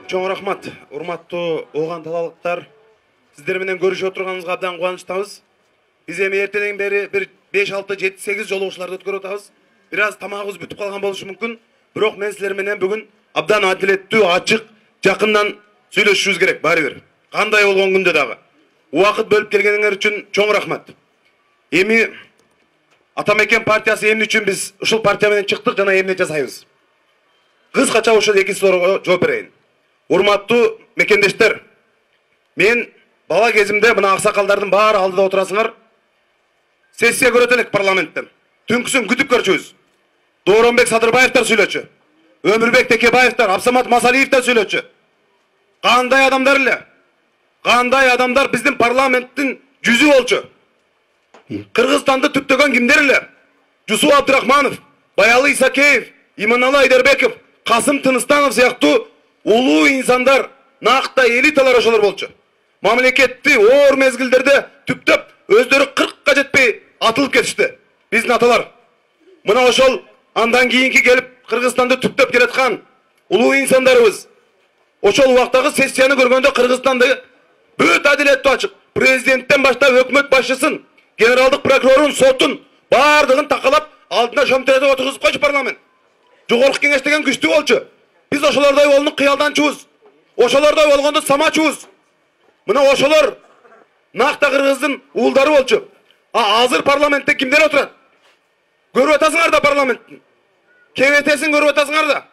Чоң рахмат. Урматтуу оған талалыктар. Сиздер менен көрүшүп отурганыбызга абдан кубанычтабыз. Биз эми эртеден бери бир 5, 6, 7, 8 жолугушууларды өткөрүп атабыз. Бир аз тамагыбыз бүтүп калган болушу мүмкүн. Бирок мен силер менен бүгүн абдан адилеттүү, ачык, жакындан сүйлөшүшүбүз керек баары бир. Кандай болгон күндө дагы. Убакыт бөлүп келгениңер үчүн чоң рахмат. Эми Атамекен партиясы эмне үчүн биз ушул партия менен чыктык жана эмне жасайбыз? Кыскача ушул эки суроого жооп берейин. Урматтуу мекендештер, мен бала кезимде мына аксакалдардын баары алдыда отурасыңар. Сессия көрөт элек парламенттен. Түнкүсүн күтүп көрчүбүз. Дооронбек Садырбаевтар сүйлөчү. Өмүрбек Текебаевтар, Абсамат Масалиевтер сүйлөчү. Кандай адамдар эле? Кандай адамдар биздин парламенттин жүзү болчу? Кыргызстанды түптөгөн кимдер эле? Жусуп Абдырахманов, Баялы Исакеев, Иманалы Айдарбеков, Касым Тыныстанов сыяктуу улуу инсандар, накта элиталар ошолор болчу. Мамлекетти оор мезгилдерде түптөп өздөрү 40-ка жетпей атылып кетишти. Биздин аталар. Мына ошол андан кийинки келип Кыргызстанды түптөп келаткан улуу инсандарыбыз. Ошол убактагы сессияны көргөндө Кыргызстанды бүт адилеттүү ачык. Президенттен баштап өкмөт башчысын, генералдык прокурорун, сотун бардыгын такалап алдына шөмтөрөтүп отургузуп койчу парламент. Жогорку кеңеш деген күчтүү болчу. Биз ошолордой болууну кыялданчубуз. Ошолордой болгонду самачубуз. Мына ошолор накта кыргыздын уулдары болчу. Азыр парламентте кимдер отурат? Көрүп атасыңар да парламенттин. КВТсин көрүп атасыңар да.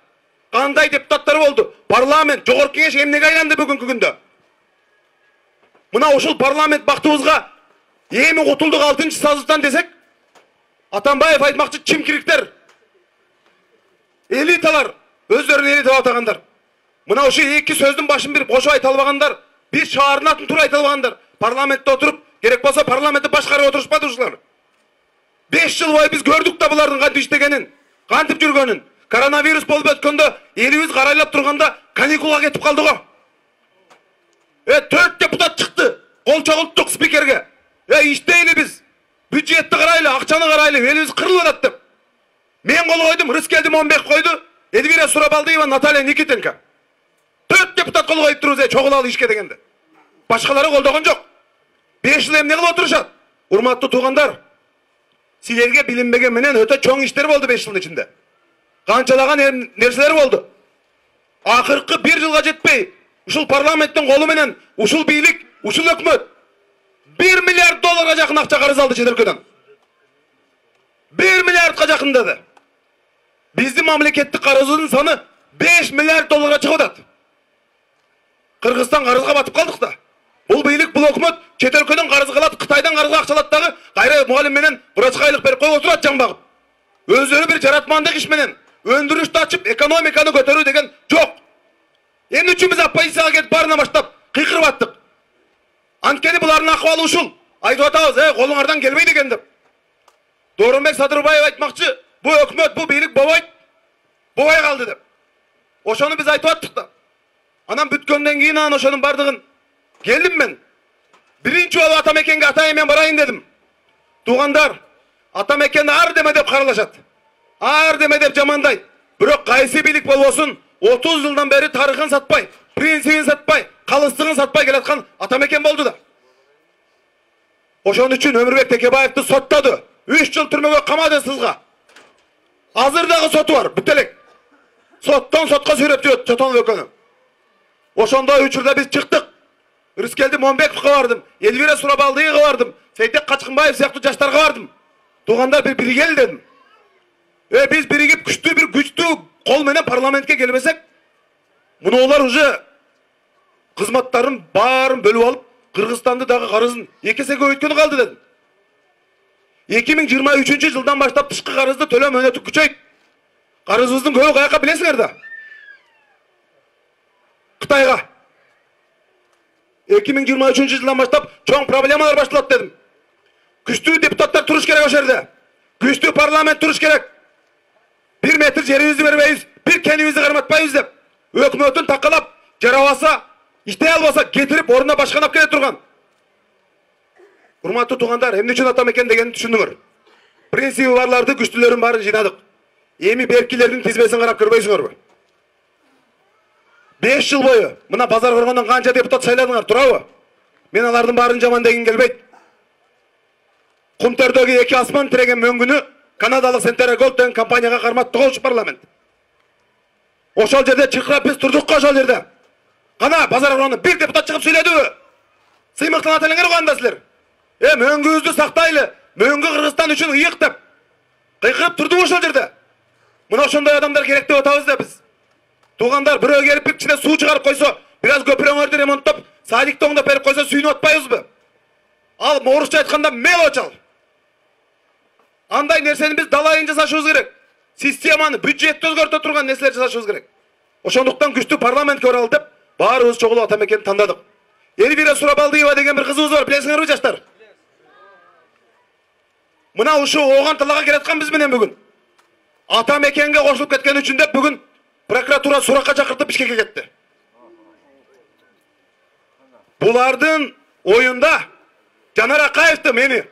Кандай депутаттар болду? Парламент, жогорку кеңеш эмнеге айланды бүгүнкү күндө? Мына ушул парламент бактыбызга эми кутулдук 6-сазыктан десек, Атамбаев айтмакчы чимкириктер, элиталар, өздөрүн элита атагандар. Мына ушу эки сөздүн башын бир кошуп айта албагандар, бир шаардын атын туура айта албагандар. Парламентте отуруп, керек болсо парламентти башкарып отурушпады ушулар. 5 жыл бою биз көрдүк да булардын кантип иштегенин, кантип жүргөнүн. Коронавирус болуп өткөндө, элибиз карайлап турганда каникулга кетип калды го. 4 депутат чыкты, кол чогулттук спикерге. Иштейли биз, бюджетти карайлы, акчаны карайлы, элибиз кырылып атат деп. Мен кол койдум, Рыскелди Момбек койду, Эльвира Сурабалдиева, Наталья Никитенко. 4 депутат кол коюп турубуз, чогулалы ишке дегенде. Башкалары колдогон жок. 5 жыл эмне кылып отурушат? Урматтуу туугандар, силерге билинбеген менен өтө чоң иштер болду 5 жылдын ичинде. Канчалаган нерселер болду. Акыркы 1 жылга жетпей, ушул парламенттин колу менен, ушул бийлик, ушул өкмөт $1 миллиард жакын акча карыз алды чет өлкөдөн. 1 миллиардка жакындады. Биздин мамлекеттик карызыбыздын саны $5 миллиард чыгып атат. Кыргызстан карызга батып калдык да. Бул бийлик, бул өкмөт чет өлкөдөн карыз алат, Кытайдан карызга акча алат дагы, кайра мугалим менен врачкайлык берип коюп отурат жан багып. Өздөрү бир жаратмандык иш менен өндүрүштү ачып, экономиканы көтөрүү деген жок. Эмне үчүн биз оппозицияга кетип баарына баштап кыйкырып аттык? Анткени булардын акыбалы ушул. Айтып атабыз, колуңардан келбейт экен деп. Дооронбек Садырбаев айтмакчы, бул өкмөт, бул бийлик болбойт, болбой калды деп. Ошону биз айтып аттык да. Анан бүткөндөн кийин ошонун бардыгын келдим мен. Биринчи жолу Атамекенге атайын мен барайын дедим. Туугандар, Атамекенди ар деме деп каралашат. Ар деме деп жамандайт. Бирок кайсы бийлик болбосун, 30 жылдан бери тарыхын сатпай, принцибин сатпай, калыстыгын сатпай келаткан Атамекен болду да. Ошон үчүн Өмүрбек Текебаевди соттоду. 3 жыл түрмөгө камады сызга. Азыр дагы соту бар, бүт элек. Соттон сотко сүйрөп жүрөт, чотон өкөнү. Ошондой учурда биз чыктык. Рыскелди Момбековго бардым, Эльвира Сурабалдиевага бардым, Сейтек Качкынбаев сыяктуу жаштарга бардым. Туугандар, бир биригели дедим. Биз биригип күчтүү кол менен парламентке келбесек, мунулар уже кызматтарын баарын бөлүп алып, Кыргызстанды дагы карызын 2 эсе көбөйткөнү калды дедим. 2023 жылдан баштап тышкы карызды төлөө мөөнөтү күчөйт. Карызыбыздын көбү каяка билесиңер да? Кытайга. 2023 жылдан баштап чоң проблемалар башталат дедим. Күчтүү депутаттар туруш керек ошол жерде. Күчтүү парламент туруш керек. 1 метр жерибизди бербейбиз, бир кенибизди карматпайбыз деп. Өкмөтүн такалап, жарабаса, иштей албаса кетирип ордуна башканап келе турган. Урматтуу туугандар, эмне үчүн Атамекен дегенди түшүндүңөр? Принциби барларды, күчтүүлөрүн баарын жыйнадык. Эми беркилердин тизмесин карап көрбөйсүңөрбү? 5 жыл бойы мына базар көргөндөн канча депутат сайладыңар, турабы? Мен алардын баарын жаман деген келбейт. Кумтөрдөгү эки асман тиреген мөңгүнү Канадалык Central Gold деген компанияга кармап тогуш парламент. Ошол жерде чыркырап биз турдук ошол жерде. Кана базар көргөндө бир депутат чыгып сүйлөдүбү? Сыймыктан ателеңер кандай силер? Мөңгүбүздү сактайлы. Мөңгү Кыргызстан үчүн ыйык деп. Кыйкырып турдук ошол жерде. Мына ошондой адамдар керек деп атабыз да биз. Туугандар бирөө келип ичине суу чыгарып койсо, бир аз көпүрөңөрдү ремонттоп, садикти оңдоп берип койсо сүйүнүп атпайбызбы? Ал орусча айтканда мелочал. Андай нерсени биз далайын жасашыбыз керек. Системаны, бюджетти өзгөртө турган нерселер жасашыбыз керек. Ошондуктан күчтүү парламентке баралы деп баарыбыз чогулуп Атамекенди тандадык. Элвира Сурабалдиева деген бир кызыбыз бар, билесиңерби жаштар? Мына ушу ооган талаага келатканбыз менен бүгүн. Атамекенге кошулуп кеткен үчүн деп бүгүн прокуратура суракка чакыртып Бишкекке кетти. Булардын оюнда Жанар Акаевди, мени,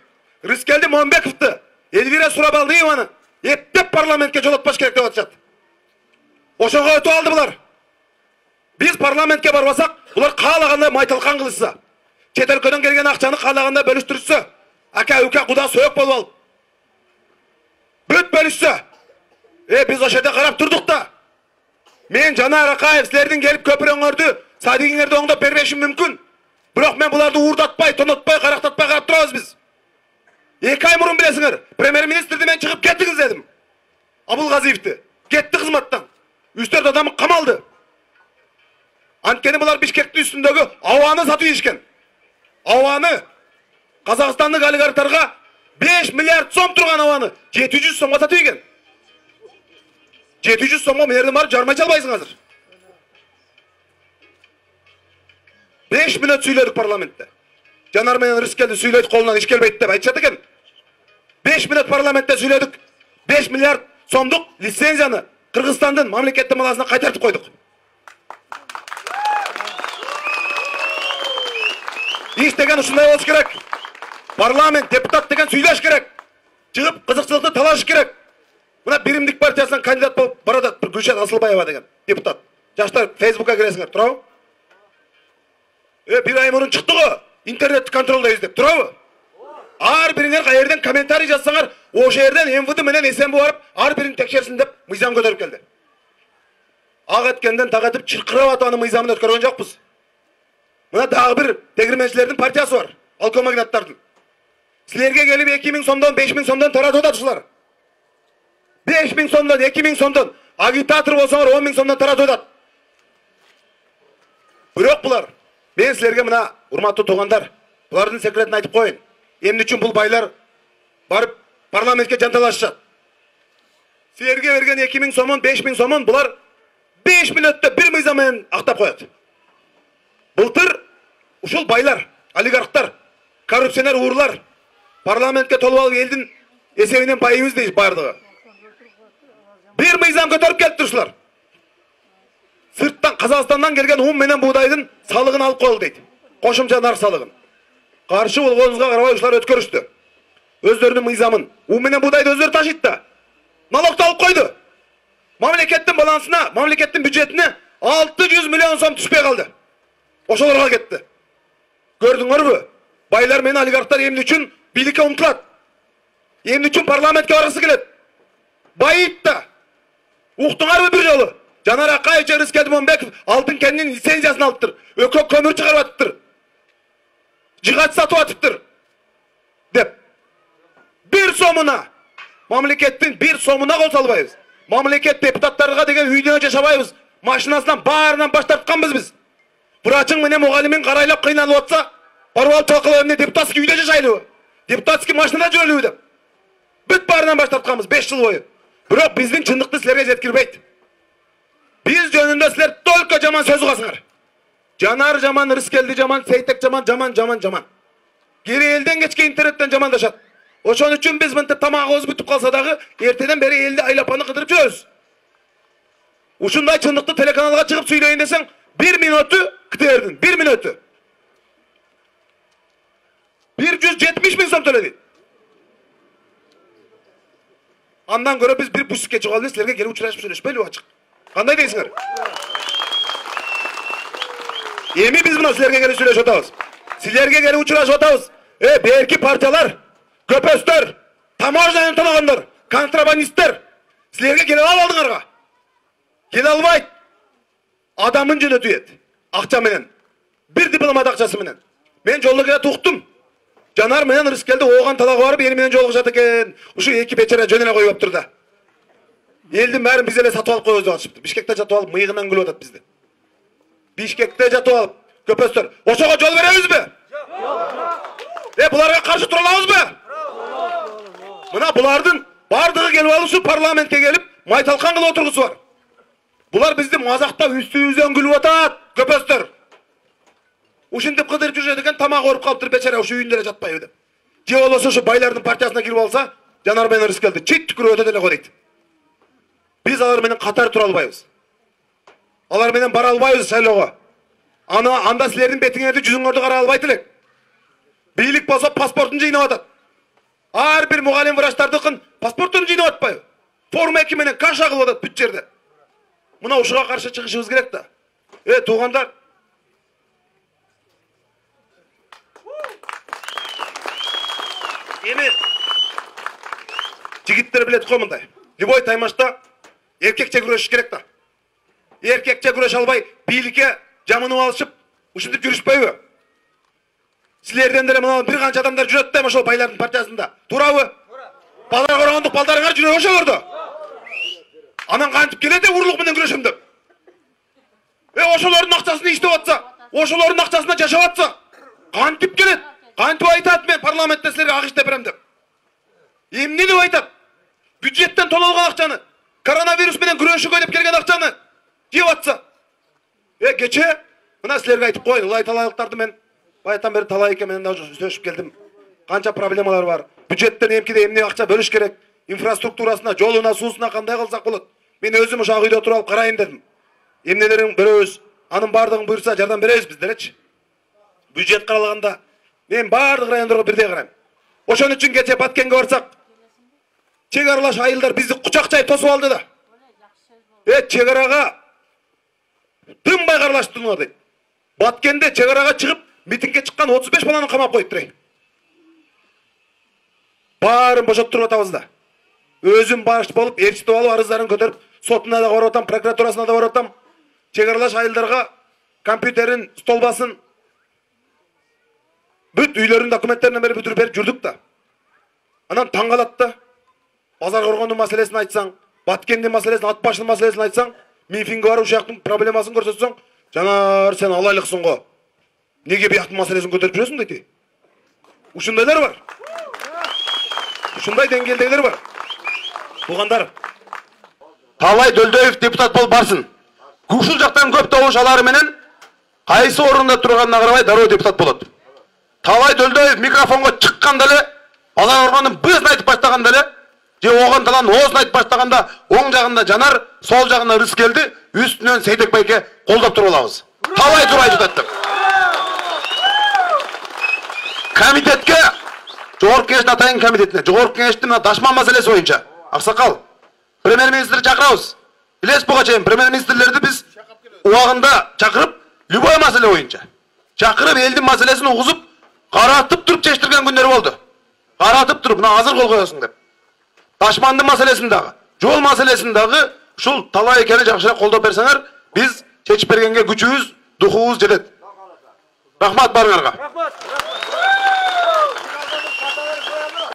Рыскелди Момбековду, Элвира Сурабалдиеваны эптеп парламентке жолотпаш керек деп атышат. Ошого өтүп алды булар. Биз парламентке барбасак, булар каалагандай майталкан кылышса, чет өлкөдөн келген акчаны каалагандай бөлүштүрүшсө, ака ука куда сөйөк болуп алып, бүт бөлүшсө, биз ошол жерде карап турдук да. Мен Жанар Акаев силердин келип көпүрөңөрдү, садигиңерди оңдоп бербешим мүмкүн. Бирок мен буларды уурдатпай, тонотпай, карактатпай карап турабыз биз. 2 ай мурун билесиңер, премьер-министрди мен чыгып кеттиңиз дедим. Абылгазиевди кетти кызматтан. 3-4 адам камалды. Анткени булар Бишкектин үстүндөгү абаны сатып ийишкен. Абаны Казакстандык олигархтарга 5 миллиард сом турган абаны 700 сомго сатып ийген. 700 сомго мерден барып жармай албайсың азыр. 5 мүнөт сүйлөдүк парламентте. Жанар менен Рыскелди сүйлөйт, колунан иш келбейт деп айтышат экен. 5 мүнөт парламентте сүйлөдүк. 5 миллиард сомдук лицензияны Кыргызстандын мамлекеттик маласына кайтартып койдук. Иш деген ушундай болуш керек. Парламент, депутат деген сүйлөш керек. Чыгып кызыкчылыкты талаш керек. Мына Биримдик партиясынан кандидат болуп баратат Гүлшат Асылбаева деген депутат. Жаштар Фейсбукка киресиңер, турабы? Бир ай мурун чыкты го. Интернетти контролдойбуз деп, турабы? Ар бириңер кайерден комментарий жазсаңар, ошол жерден МВД менен СМБ барып, ар бирин текшерсин деп мыйзам көтөрүп келди. Ак эткенден тагатып чыркырап атаны мыйзамын өткөргөн жокпуз. Мына дагы бир тегирменчилердин партиясы бар, алкомагнаттардын. Силерге келип 2000 сомдон, 5000 сомдон таратып атышулар. 5000 сомдон, 2000 сомдон, агитатор болсоңор 10 000 сомдон таратып атат. Бирок булар, мен силерге мына урматтуу туугандар, булардын секретин айтып коюн. Эмне үчүн бул байлар барып парламентке жанталашышат? Силерге берген 2000 сомон, 5000 сомон булар 5 мүнөттө бир мыйзам менен актап коет. Былтыр ушул байлар, олигархтар, коррупционер уурлар парламентке толуп алып элдин эсебинен байыбыз дейт бардыгы. Бир мыйзам көтөрүп келиптир ушулар. Сырттан Казакстандан келген un менен буудайдын салыгын алып коелу дейт. Кошумча нарк салыгын. Каршы болгонубузга карабай ушулар өткөрүштү. Өздөрүнүн мыйзамын un менен буудайды өздөрү ташыйт да. Налогду алып койду. Мамлекеттин балансына, мамлекеттин бюджетине 600 миллион сом түшпөй калды. Ошолорго кетти. Көрдүңөрбү? Байлар менен олигархтар эмне үчүн бийликке умтулат? Эмне үчүн парламентке баргысы келет? Байыйт да. Уктуңарбы бир жолу? Жанар Акаев же Рыскелди Момбеков алтын кендин лицензиясын алыптыр. Өкө көмүр чыгарып атыптыр. Жыгач сатып атыптыр. Деп. Бир сомуна, мамлекеттин бир сомуна кол салбайбыз. Мамлекет депутаттарга деген үйдөн жашабайбыз. Машинасынан баарынан баш тартканбыз биз. Врачың менен мугалимин карайлап кыйналып атса, барып талкалап эмне депутатский үйдө жашайлыбы? Депутатский машинада жүрөлүбү деп. Бүт баарынан баш тартканбыз 5 жыл бою. Бирок биздин чындыкты силерге жеткирбейт. Биз жөнүндө силер только жаман сөз угасыңар. Жанар жаман, Рыскелди жаман, Сейтек жаман, жаман. Кери элден кечке интернеттен жамандашат. Ошон үчүн биз мынтип тамагыбыз бүтүп калса дагы эртеден бери элди айлапаны кыдырып жүрөбүз. Ушундай чындыкты телеканалга чыгып сүйлөйүн десең, 1 мүнөтү кытердин, 1 мүнөтү. 170 000 сом төлөдү. Андан көрө биз бир бусикке чыгып алып силерге келип учурашып сүйлөшпөйлүбү ачык? Кандай дейсиңер? Эми биз мына силерге келип сүйлөшүп атабыз. Силерге келип учурашып атабыз. Берки партиялар, көпөстөр, таможняны тоногондор, контрабандисттер. Силерге келе албадыңарга. Келе албайт. Адамын жөнөтүп ет. Акча менен. Бир дипломат акчасы менен. Мен жолдо келе туктум. Жанар менен Рыскелди ооган талага барып, ени менен жолугушат экен. Ушу эки бечара жөн эле коюп аптыр да. Элдин бәрін біз эле сатып алып коебуз деп атышыпты. Бишкекте жатып алып мыйыгынан күлүп атат бизди. Бишкекте жатып алып көпөстөр. Ошого жол беребизби? Жок. Буларга каршы тура алабызбы? Мына булардын бардыгы келип алып ушу парламентке келип, майталкан кылып отургусу бар. Булар бизди мазактап үстүбүздөн күлүп атат, көпөстөр. Ушинтип кыдырып жүрөт экен, тамак ооруп калыптыр бечара, ушу үйүндө эле жатпайбы деп. Же болбосо ушу байлардын партиясына кирип алса, Жанар менен Рыскелди чит түкүрүп өтөт эле го дейт. Biz алар менен катар тура албайбыз. Алар менен бара албайбыз шайлоого. Анда силердин бетиңерди жүзүңөрдү кара албайт элек. Бийлик болсо паспортун жыйнап атат. Ар бир мугалим врачтардыкын паспортун жыйнап атпайбы? Форма 2 менен каша кылып атат бүт жерде. Мына ушуга каршы чыгышыбыз керек да. Туугандар. Эми жигиттер билет го мындай. Любой таймашта эркекче күрөшүш керек да. Эркекче күрөшө албай, бийликке жамынып алышып, ушинтип жүрүшпөйбү? Силерден деле мына бир канча адамдар жүрөт да ошол байлардын партиясында. Туурабы? Базар коргондук балдарыңар жүрө ошолордо. Анан кантип келет урлук менен күрөшөм деп. Ошолордун акчасын иштеп атса, ошолордун акчасына жашап атса, кантип келет? Кантип айтат мен парламентте силерге ак иштеп берем деп. Эмне деп айтат? Бюджеттен тололгон акчаны, коронавирус менен күрөшүүгө деп келген акчаны жеп атса. Кече мына силерге айтып коеюн, улай талайлыктарды мен баятан бери талай экен менен да сөзүп келдим. Канча проблемалар бар. Бюджеттен эмкиде эмне акча бөлүш керек? Инфраструктурасына, жолуна, суусуна кандай кылсак болот? Мен өзүм ошол үйдө туруп алып карайын дедим. Эмнелерин беребиз, анын бардыгын буйрса жардам беребиз биз делечи. Бюджет каралганда мен бардык райондорго бирдей карайм. Ошон үчүн кече Баткенге барсак, чек аралаш айылдар бизди кучак тосуп алды да. Чек арага тынбай каралаштыңар дейт. Баткенде чек арага чыгып, митингге чыккан 35 баланы камап коюптур. Баарын бошоттуруп атабыз да. Өзүм баш болуп, ээрчитип алып, арыздарын көтөрүп, сотуна да барып атам, прокуратурасына да барып атам. Чек аралаш айылдарга компьютерин, столбасын бүт үйлөрүн документтеринен бери бүтүрүп берип жүрдүк да. Анан таң калат да. Базар коргондун маселесин айтсаң, Баткендин маселесин, ат башынын маселесин айтсаң, мифинге барып ушактын проблемасын көрсөтсөң, Жанар сен алайлыксың го. Неге бияктын маселесин көтөрүп жүрөсүң дейт. Ушундайлар бар. Ушундай деңгээлдегилер бар. Туугандар, Талай Дөлдөев депутат болуп барсын. Ушул жактан көп добуш алары менен кайсы орунда турганына карабай дароо депутат болот. Талай Дөлдөев микрофонго чыкканда эле, базар коргондун бысын айтып баштаганда эле, же ооган таланын оозун айтып баштаганда, оң жагында Жанар, сол жагында Рыскелди, үстүнөн Сейдек байке колдоп туруп алабыз. Талай турай жатат деп. Комитетке, Жогорку Кеңештин атайын комитетине, Жогорку Кеңештин Дашман маселеси боюнча, аксакал, премьер-министр чакырабыз. Билесиз буга чейин премьер-министрлерди биз убагында чакырып, любой маселе боюнча чакырып, элдин маселесин угузуп, каратып туруп чечтирген күндөр болду. Каратып туруп, мына азыр кол коесуң деп. Дашмандын маселесин дагы, жол маселесин дагы ушул талай экени жакшыраак колдоп берсеңер, биз чечип бергенге күчүбүз, духубуз жетет. Рахмат барыңарга.